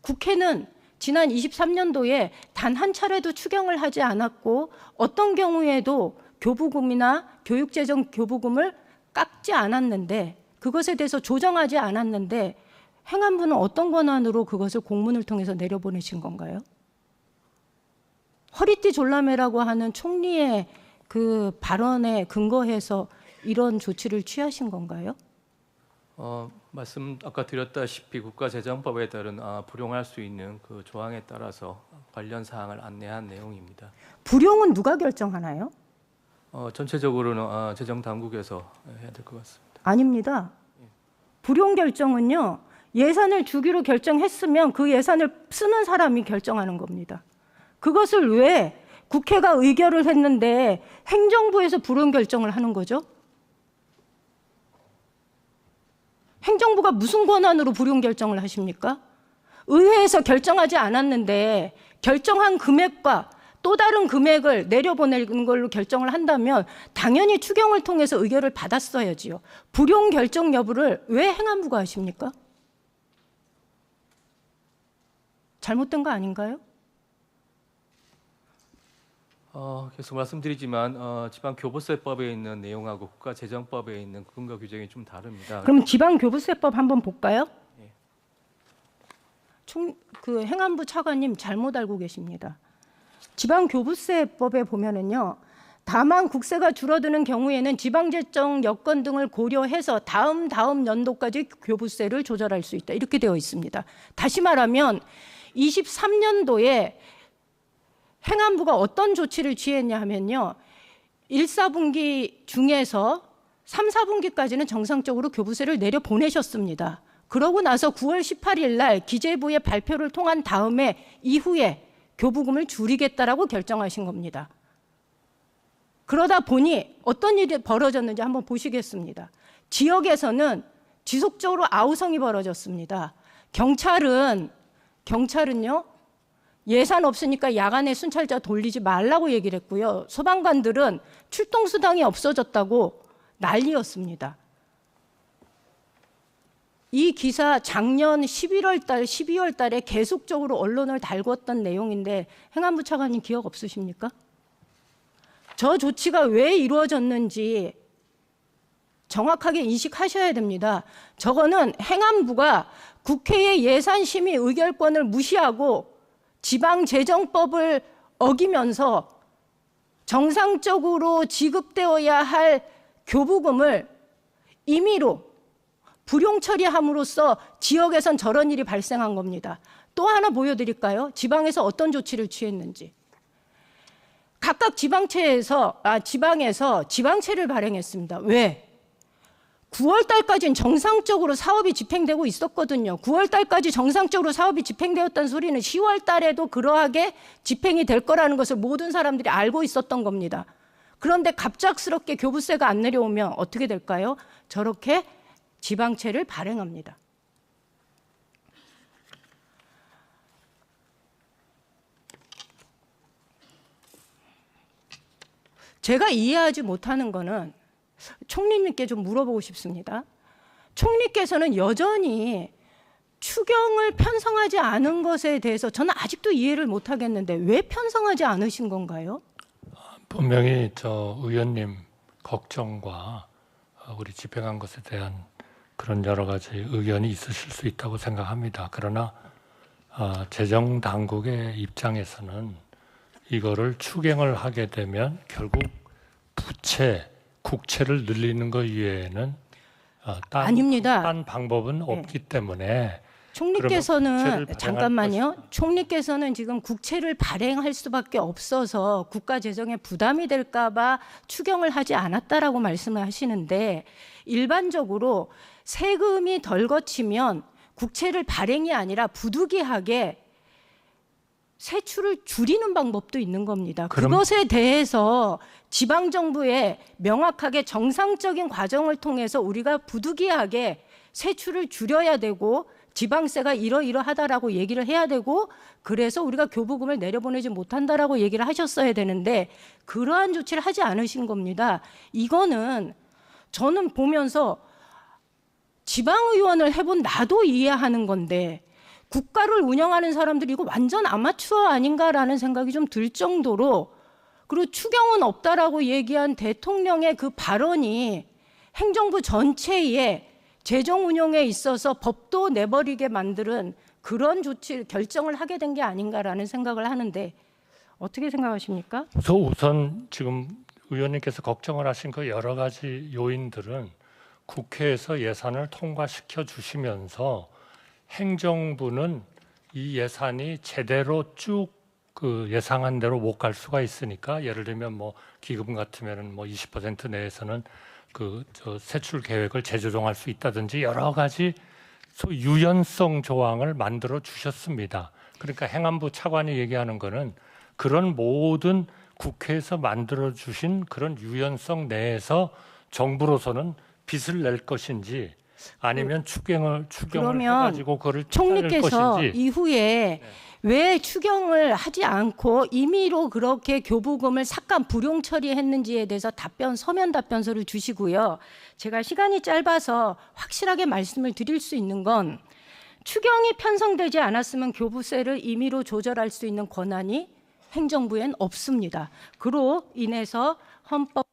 국회는 지난 23년도에 단 한 차례도 추경을 하지 않았고 어떤 경우에도 교부금이나 교육재정 교부금을 깎지 않았는데 그것에 대해서 조정하지 않았는데 행안부는 어떤 권한으로 그것을 공문을 통해서 내려보내신 건가요? 허리띠 졸라매라고 하는 총리의 그 발언에 근거해서 이런 조치를 취하신 건가요? 말씀 아까 드렸다시피 국가재정법에 따른 불용할 수 있는 그 조항에 따라서 관련 사항을 안내한 내용입니다. 불용은 누가 결정하나요? 전체적으로는 재정당국에서 해야 될 것 같습니다. 아닙니다. 불용 결정은요, 예산을 주기로 결정했으면 그 예산을 쓰는 사람이 결정하는 겁니다. 그것을 왜 국회가 의결을 했는데 행정부에서 불용 결정을 하는 거죠? 행정부가 무슨 권한으로 불용 결정을 하십니까? 의회에서 결정하지 않았는데 결정한 금액과 또 다른 금액을 내려보내는 걸로 결정을 한다면 당연히 추경을 통해서 의결을 받았어야지요. 불용 결정 여부를 왜 행안부가 하십니까? 잘못된 거 아닌가요? 계속 말씀드리지만 지방교부세법에 있는 내용하고 국가재정법에 있는 근거 규정이 좀 다릅니다. 그럼 지방교부세법 한번 볼까요? 예. 그 행안부 차관님 잘못 알고 계십니다. 지방교부세법에 보면은요, 다만 국세가 줄어드는 경우에는 지방재정 여건 등을 고려해서 다음 연도까지 교부세를 조절할 수 있다. 이렇게 되어 있습니다. 다시 말하면 23년도에 행안부가 어떤 조치를 취했냐 하면요, 1, 4분기 중에서 3, 4분기까지는 정상적으로 교부세를 내려보내셨습니다. 그러고 나서 9월 18일 날 기재부의 발표를 통한 다음에 이후에 교부금을 줄이겠다라고 결정하신 겁니다. 그러다 보니 어떤 일이 벌어졌는지 한번 보시겠습니다. 지역에서는 지속적으로 아우성이 벌어졌습니다. 경찰은요, 예산 없으니까 야간에 순찰자 돌리지 말라고 얘기를 했고요. 소방관들은 출동수당이 없어졌다고 난리였습니다. 이 기사 작년 11월 달, 12월 달에 계속적으로 언론을 달궜던 내용인데 행안부 차관님 기억 없으십니까? 저 조치가 왜 이루어졌는지 정확하게 인식하셔야 됩니다. 저거는 행안부가 국회의 예산심의 의결권을 무시하고 지방재정법을 어기면서 정상적으로 지급되어야 할 교부금을 임의로 불용 처리함으로써 지역에선 저런 일이 발생한 겁니다. 또 하나 보여드릴까요? 지방에서 어떤 조치를 취했는지. 각각 지방에서 지방채를 발행했습니다. 왜? 9월 달까지는 정상적으로 사업이 집행되고 있었거든요. 9월 달까지 정상적으로 사업이 집행되었다는 소리는 10월 달에도 그러하게 집행이 될 거라는 것을 모든 사람들이 알고 있었던 겁니다. 그런데 갑작스럽게 교부세가 안 내려오면 어떻게 될까요? 저렇게 지방채를 발행합니다. 제가 이해하지 못하는 거는 총리님께 좀 물어보고 싶습니다. 총리께서는 여전히 추경을 편성하지 않은 것에 대해서 저는 아직도 이해를 못하겠는데 왜 편성하지 않으신 건가요? 분명히 의원님 걱정과 우리 집행한 것에 대한 그런 여러 가지 의견이 있으실 수 있다고 생각합니다. 그러나 재정당국의 입장에서는 이거를 추경을 하게 되면 결국 국채를 늘리는 것 이외에는 아닙니다. 딴 방법은 없기 때문에 총리께서는 잠깐만요. 총리께서는 지금 국채를 발행할 수밖에 없어서 국가 재정에 부담이 될까 봐 추경을 하지 않았다라고 말씀을 하시는데 일반적으로 세금이 덜 거치면 국채를 발행이 아니라 부득이하게 세출을 줄이는 방법도 있는 겁니다. 그것에 대해서 지방정부에 명확하게 정상적인 과정을 통해서 우리가 부득이하게 세출을 줄여야 되고 지방세가 이러이러하다라고 얘기를 해야 되고 그래서 우리가 교부금을 내려보내지 못한다라고 얘기를 하셨어야 되는데 그러한 조치를 하지 않으신 겁니다. 이거는 저는 보면서 지방의원을 해본 나도 이해하는 건데 국가를 운영하는 사람들이 이거 완전 아마추어 아닌가라는 생각이 좀 들 정도로, 그리고 추경은 없다라고 얘기한 대통령의 그 발언이 행정부 전체의 재정 운용에 있어서 법도 내버리게 만드는 그런 결정을 하게 된 게 아닌가라는 생각을 하는데 어떻게 생각하십니까? 우선 지금 의원님께서 걱정을 하신 그 여러 가지 요인들은 국회에서 예산을 통과시켜 주시면서 행정부는 이 예산이 제대로 쭉 그 예상한 대로 못 갈 수가 있으니까, 예를 들면 뭐 기금 같으면은 뭐 20% 내에서는 그 세출 계획을 재조정할 수 있다든지 여러 가지 유연성 조항을 만들어 주셨습니다. 그러니까 행안부 차관이 얘기하는 거는 그런 모든 국회에서 만들어 주신 그런 유연성 내에서 정부로서는 빚을 낼 것인지 아니면 추경을 해가지고 그거를 총리께서 것인지. 이후에 왜 추경을 하지 않고 임의로 그렇게 교부금을 삭감 불용 처리했는지에 대해서 서면 답변서를 주시고요. 제가 시간이 짧아서 확실하게 말씀을 드릴 수 있는 건, 추경이 편성되지 않았으면 교부세를 임의로 조절할 수 있는 권한이 행정부엔 없습니다. 그로 인해서 헌법